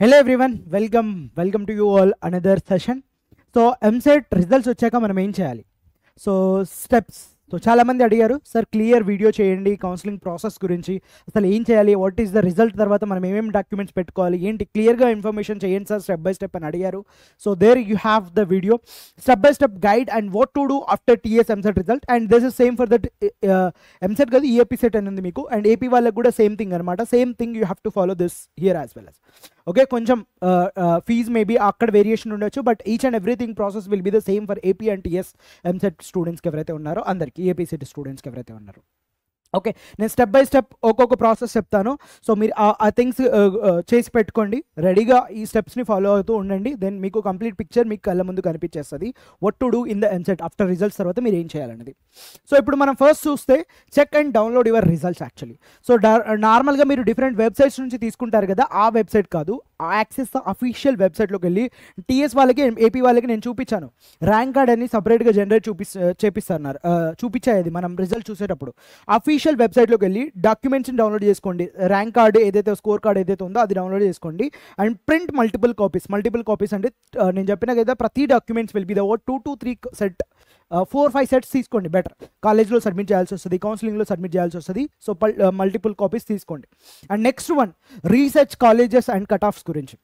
Hello everyone, welcome to you all another session. So MSET results వచ్చాక మనం ఏం చేయాలి? So steps. సో చాలామంది అడిగారు సార్ క్లియర్ వీడియో చేయండి కౌన్సిలింగ్ ప్రాసెస్ గురించి, అసలు ఏం చేయాలి, వాట్ ఈస్ ద రిజల్ట్, తర్వాత మనం ఏమేమి డాక్యుమెంట్స్ పెట్టుకోవాలి, ఏంటి క్లియర్గా ఇన్ఫర్మేషన్ చేయండి సార్ స్టెప్ బై స్టెప్ అని అడిగారు. So there you have the video step by step guide and what to do after TS EAMCET result. And this is same for that EAMCET కాదు, EAP set అని ఉంది మీకు, and AP వాళ్ళకి కూడా same thing అనమాట. Same thing you have to follow this here as well as. Okay, కొంచెం fees maybe అక్కడ variation ఉండొచ్చు, but each and everything process will be the same for AP and TS EAMCET స్టూడెంట్స్కి ఎవరైతే ఉన్నారో అందరికీ, ఏపీ సెట్ స్టూడెంట్స్కి ఎవరైతే ఉన్నారో. ఓకే, నేను స్టెప్ బై స్టెప్ ఒక్కొక్క ప్రాసెస్ చెప్తాను. సో మీరు ఆ థింగ్స్ చేసి పెట్టుకోండి, రెడీగా ఈ స్టెప్స్ని ఫాలో అవుతూ ఉండండి. దెన్ మీకు కంప్లీట్ పిక్చర్ మీకు కళ్ళ ముందు కనిపించేస్తుంది what to do in the EAMCET after results తర్వాత మీరు ఏం చేయాలనేది. సో ఇప్పుడు మనం ఫస్ట్ చూస్తే check and download your results actually. So నార్మల్గా మీరు డిఫరెంట్ వెబ్సైట్స్ నుంచి తీసుకుంటారు కదా, ఆ వెబ్సైట్ కాదు, యాక్సెస్ అఫీషియల్ వెబ్సైట్లోకి వెళ్ళి టీఎస్ వాళ్ళకి ఏపీ వాళ్ళకి నేను చూపించాను, ర్యాంక్ కార్డ్ అని సపరేట్గా జనరేట్ చేపిస్తున్నారు, చూపించేది మనం రిజల్ట్ చూసేటప్పుడు. అఫీషియల్ వెబ్సైట్లోకి వెళ్ళి డాక్యుమెంట్స్ని డౌన్లోడ్ చేసుకోండి, ర్యాంక్ కార్డు ఏదైతే స్కోర్ కార్డ్ ఏదైతే ఉందో అది డౌన్లోడ్ చేసుకోండి. అండ్ ప్రింట్ మల్టిపుల్ కాపీస్ అంటే నేను చెప్పిన కదా ప్రతి documents will be the 2 to 3 set 4-5 sets తీసుకోండి, బెటర్. కాలేజ్లో సబ్మిట్ చేయాల్సి వస్తుంది, కౌన్సిలింగ్లో సబ్మిట్ చేయాల్సి వస్తుంది. సో మల్టిపుల్ కాపీస్ తీసుకోండి. And next one, research colleges and cut offs గురించి.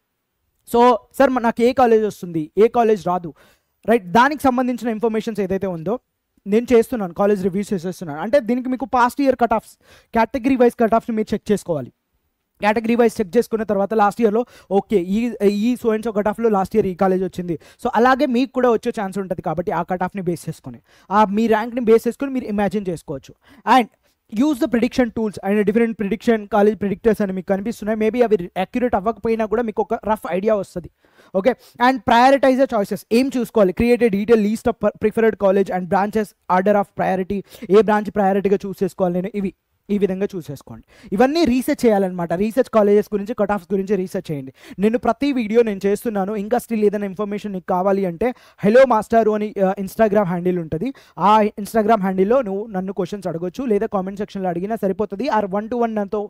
సో సార్ నాకు ఏ కాలేజ్ వస్తుంది, ఏ కాలేజ్ రాదు, రైట్, దానికి సంబంధించిన ఇన్ఫర్మేషన్స్ ఏదైతే ఉందో నేను చేస్తున్నాను, కాలేజ్ రివ్యూస్ చేసేస్తున్నాను. అంటే దీనికి మీకు past year cutoffs, category wise cut ఆఫ్స్ని మీరు చెక్ చేసుకోవాలి. కేటగిరీ వైజ్ చెక్ చేసుకున్న తర్వాత లాస్ట్ ఇయర్లో ఓకే ఈ సో అండ్ సో కట్ ఆఫ్లో లాస్ట్ ఇయర్ ఈ కాలేజ్ వచ్చింది, సో అలాగే మీకు కూడా వచ్చే ఛాన్స్ ఉంటుంది. కాబట్టి ఆ కట్ ఆఫ్ని బేస్ చేసుకొని, మీ ర్యాంక్ని బేస్ చేసుకొని మీరు ఇమాజిన్ చేసుకోవచ్చు. And use the prediction tools and different prediction college predictors అని మీకు కనిపిస్తున్నాయి. మేబీ అవి అక్యురేట్ అవ్వకపోయినా కూడా మీకు ఒక రఫ్ ఐడియా వస్తుంది. Okay, and prioritise the choices. ఏం చూసుకోవాలి, create a detail list of preferred college and branches order of priority, ఏ బ్రాంచ్ ప్రయారిటీగా చూస్ చేసుకోవాలి నేను, ఇవి ఈ విధంగా చూసేసుకోండి. ఇవన్నీ రీసెర్చ్ చేయాలన్నమాట. రీసెర్చ్ కాలేజెస్ గురించి, కట్ ఆఫ్స్ గురించి రీసెర్చ్ చేయండి. నేను ప్రతి వీడియో నేను చేస్తున్నాను. ఇంకా స్టిల్ ఏదైనా ఇన్ఫర్మేషన్ నీకు కావాలి అంటే హలో మాస్టారు అని ఇన్స్టాగ్రామ్ హ్యాండిల్ ఉంటుంది. ఆ ఇన్స్టాగ్రామ్ హ్యాండిల్లో నువ్వు నన్ను క్వశ్చన్స్ అడగొచ్చు, లేదా కామెంట్ సెక్షన్లో అడిగినా సరిపోతుంది. ఆర్ 1-to-1 నాతో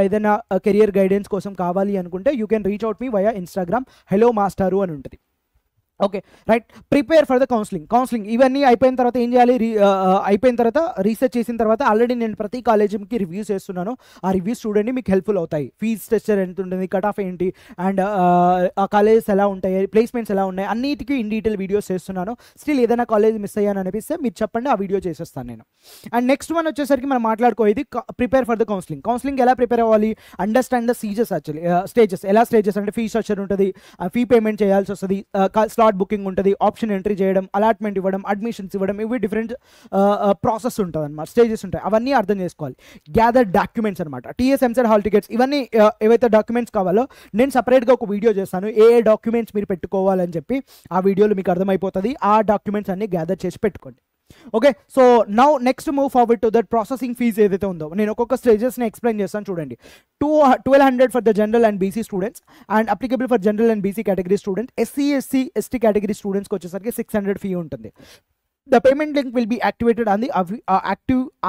ఏదైనా కెరియర్ గైడెన్స్ కోసం కావాలి అనుకుంటే you can reach out me via Instagram, hello మాస్టారు అని ఉంటుంది. Okay, right. Prepare for the counselling ఇవన్నీ అయిపోయిన తర్వాత ఏం చేయాలి, అయిపోయిన తర్వాత రీసెర్చ్ చేసిన తర్వాత ఆల్రెడీ నేను ప్రతి కాలేజీకి రివ్యూస్ చేస్తున్నాను. ఆ రివ్యూస్ చూడండి, మీకు హెల్ప్ఫుల్ అవుతాయి. ఫీజ్ స్ట్రక్చర్ ఎంత ఉంటుంది, కట్ ఆఫ్ ఏంటి, అండ్ ఆ కాలేజెస్ ఎలా ఉంటాయి, ప్లేస్మెంట్స్ ఎలా ఉన్నాయి, అన్నిటికీ ఇన్ డీటెయిల్ వీడియోస్ చేస్తున్నాను. స్టిల్ ఏదైనా కాలేజ్ మిస్ అయ్యాను అనిపిస్తే మీరు చెప్పండి, ఆ వీడియో చేసేస్తాను నేను. అండ్ నెక్స్ట్ వన్ వచ్చేసరికి మనం మాట్లాడుకోేది ప్రిపేర్ ఫర్ ద కౌన్సిలింగ్ ఎలా ప్రిపేర్ అవ్వాలి, అండర్స్టాండ్ ద స్టేజెస్ ఎలా స్టేజెస్ అంటే ఫీ స్ట్రక్చర్ ఉంటుంది, ఫీ పేమెంట్ చేయాల్సి వస్తుంది, స్లాట్ బుకింగ్ ఉంటుంది, ఆప్షన్ ఎంట్రీ చేయడం, అలాట్మెంట్ ఇవ్వడం, అడ్మిషన్స్ ఇవ్వడం, ఇవి డిఫరెంట్ ప్రాసెస్ ఉంటుంది అనమాట, స్టేజెస్ ఉంటాయి. అవన్నీ అర్థం చేసుకోవాలి. గ్యాదర్ డాక్యుమెంట్స్ అనమాట, టీఎస్ ఎంసెట్ హాల్ టికెట్స్, ఇవన్నీ ఏవైతే డాక్యుమెంట్స్ కావాలో నేను సపరేట్గా ఒక వీడియో చేస్తాను, ఏ డాక్యుమెంట్స్ మీరు పెట్టుకోవాలని చెప్పి. ఆ వీడియోలో మీకు అర్థమైపోతుంది. ఆ డాక్యుమెంట్స్ అన్ని గ్యాదర్ చేసి పెట్టుకోండి. Okay, so now next move forward to that processing fees ఏదైతే ఉందో నేను ఒక్కొక్క స్టేజెస్ని ఎక్స్ప్లెయిన్ చేస్తాను. చూడండి, 1200 for the general and BC students and applicable for general and BC category students. SC category స్టూడెంట్స్కి వచ్చేసరికి 600 ఫీ ఉంటుంది. The payment link will be activated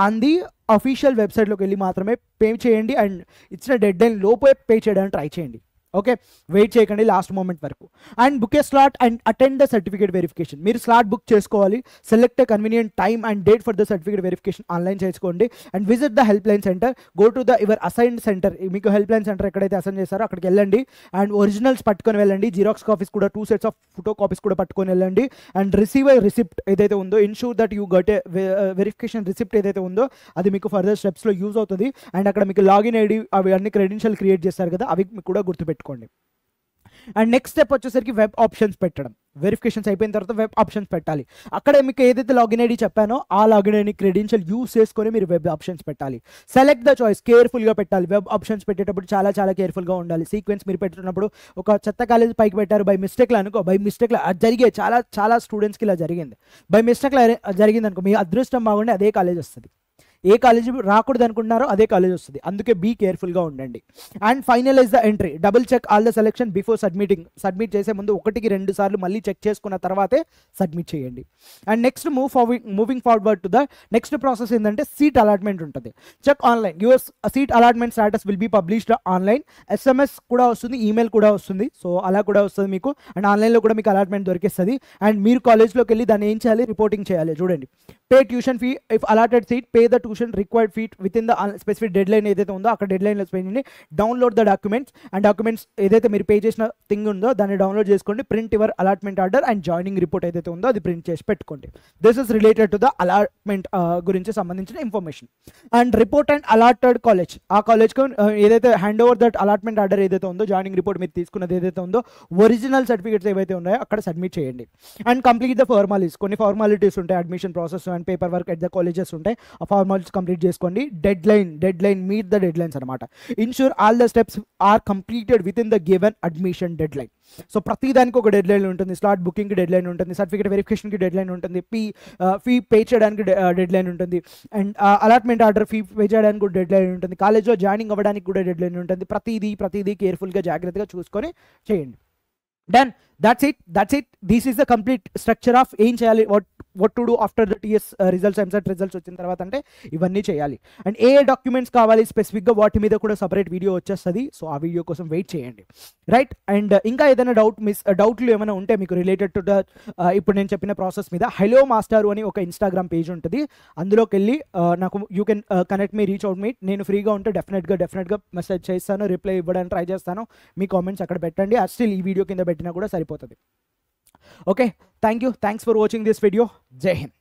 on the official వెబ్సైట్లోకి వెళ్ళి మాత్రమే పే చేయండి. అండ్ ఇచ్చిన డెడ్ లైన్ లోపే పే చేయడానికి ట్రై చేయండి. ఓకే, వెయిట్ చేయకండి లాస్ట్ మూమెంట్ వరకు. And book a slot and attend the certificate verification. మీరు స్లాట్ బుక్ చేసుకోవాలి. Select convenient time and date for the certificate verification online చేసుకోండి. And visit the helpline centre, go to the your assigned centre. మీకు helpline centre ఎక్కడైతే assign చేస్తారో అక్కడికి వెళ్ళండి. And originals పట్టుకొని వెళ్ళండి, జిరాక్స్ కాపీస్ కూడా 2 sets ఆఫ్ ఫోటో కాపీస్ కూడా పట్టుకొని వెళ్ళండి. అండ్ రిసీవ్ ఏ రిసిప్ట్ ఏదైతే ఉందో, ensure that you got A verification receipt ఏదైతే ఉందో అది మీకు ఫర్దర్ స్టెప్స్లో యూజ్ అవుతుంది. అండ్ అక్కడ మీకు లాగిన్ ఐడి అవి అన్ని క్రెడెన్షియల్ క్రియేట్ చేస్తారు కదా, అవి మీకు కూడా గుర్తుపెట్టుకోండి. అండ్ నెక్స్ట్ స్టెప్ వచ్చేసరికి వెబ్ ఆప్షన్స్ పెట్టడం. వెరిఫికేషన్స్ అయిపోయిన తర్వాత వెబ్ ఆప్షన్స్ పెట్టాలి. అక్కడ మీకు ఏదైతే లాగిన్ ఐడి చెప్పానో ఆ లాగిన్ ఐడి క్రెడెన్షియల్ యూస్ చేసుకొని మీరు వెబ్ ఆప్షన్స్ పెట్టాలి. సెలెక్ట్ ద చాయిస్, కేర్ఫుల్గా పెట్టాలి. వెబ్ ఆప్షన్స్ పెట్టేటప్పుడు చాలా కేర్ఫుల్గా ఉండాలి. సీక్వెన్స్ మీరు పెట్టినప్పుడు ఒక చెత్త కాలేజ్ పైకి పెట్టారు బై మిస్టేక్లో అనుకో, బై మిస్టేక్లో అది జరిగే చాలా స్టూడెంట్స్కి ఇలా జరిగింది. బై మిస్టేక్లో జరిగింది అనుకో, మీ అదృష్టం బాగుండి అదే కాలేజ్ వస్తుంది. ఏ కాలేజీ రాకూడదు అనుకుంటున్నారో అదే కాలేజ్ వస్తుంది. అందుకే బీ కేర్ఫుల్గా ఉండండి. And finalize the entry, double check all the selection before submitting. Submit చేసే ముందు 1-2 సార్లు మళ్ళీ చెక్ చేసుకున్న తర్వాతే సబ్మిట్ చేయండి. And next moving forward to the next process ఏంటంటే సీట్ అలాట్మెంట్ ఉంటుంది. Check online, your seat allotment status will be published online. SMS కూడా వస్తుంది, ఈమెయిల్ కూడా వస్తుంది. సో అలా కూడా వస్తుంది మీకు. అండ్ ఆన్లైన్లో కూడా మీకు అలాట్మెంట్ దొరికిస్తుంది. అండ్ మీరు కాలేజ్లోకి వెళ్ళి దాన్ని ఏం చేయాలి, రిపోర్టింగ్ చేయాలి. చూడండి, pay tuition fee if allotted seat, pay the tuition required fee with in the specific dead line ఏదైతే ఉందో అక్కడ డెడ్ లైన్లో spend. Download the documents, and documents ఏదైతే మీరు పే చేసిన థింగ్ ఉందో దాన్ని డౌన్లోడ్ చేసుకోండి. Print your allotment order and joining report ఏదైతే ఉందో అది ప్రింట్ చేసి పెట్టుకోండి. This is related to the allotment గురించి సంబంధించిన information. And report and allotted college, ఆ కాలేజ్కి ఏదైతే hand over that allotment order ఏదైతే ఉందో, జాయినింగ్ రిపోర్ట్ మీరు తీసుకున్నది ఏదైతే ఉందో, ఒరిజినల్ సర్టిఫికేట్స్ ఏవైతే ఉన్నాయో అక్కడ సబ్మిట్ చేయండి. అండ్ కంప్లీట్ ద ఫార్మాలిటీస్, కొన్ని ఫార్మాలిటీస్ ఉంటాయి, admission process and paperwork at the colleges ఉంటాయి. ఆ ఫార్మాలిటీస్ కంప్లీట్ చేసుకోండి. Deadline meet the deadlines అనమాట. Ensure all the steps are completed within the given admission deadline. So ప్రతి దానికి ఒక deadline ఉంటుంది. Slot బుకింగ్కి deadline ఉంటుంది, సర్టిఫికేట్ వెరిఫికేషన్కి డెడ్ లైన్ ఉంటుంది, ఫీ పే చేయడానికి డెడ్ లైన్ ఉంటుంది, and allotment order fee pay చేయడానికి కూడా డెడ్ లైన్ ఉంటుంది, కాలేజ్లో జాయినింగ్ అవ్వడానికి కూడా డెడ్ లైన్ ఉంటుంది. ప్రతిదీ కేర్ఫుల్గా జాగ్రత్తగా చూసుకొని చేయండి. Done, that's it. This is the complete structure of ఏం చేయాలి, what to do after the TS results, EAMCET results వచ్చిన తర్వాత అంటే ఇవన్నీ చేయాలి. అండ్ ఏ డాక్యుమెంట్స్ కావాలి స్పెసిఫిక్గా వాటి మీద కూడా సపరేట్ వీడియో వచ్చేస్తుంది. సో ఆ వీడియో కోసం వెయిట్ చేయండి, రైట్. అండ్ ఇంకా ఏదైనా డౌట్లు ఏమైనా ఉంటే మీకు రిలేటెడ్ టు ద ఇప్పుడు నేను చెప్పిన ప్రాసెస్ మీద హలో మాస్టారు అని ఒక ఇన్స్టాగ్రామ్ పేజ్ ఉంటుంది. అందులోకి వెళ్ళి నాకు you can connect me, reach out me. నేను ఫ్రీగా ఉంటే డెఫినెట్గా మెసేజ్ చేస్తాను, రిప్లై ఇవ్వడానికి ట్రై చేస్తాను. మీ కామెంట్స్ అక్కడ పెట్టండి. స్టిల్ ఈ వీడియో కింద పెట్టినా కూడా సరిపోతుంది. Okay, thank you, thanks for watching this video. జై హింద్.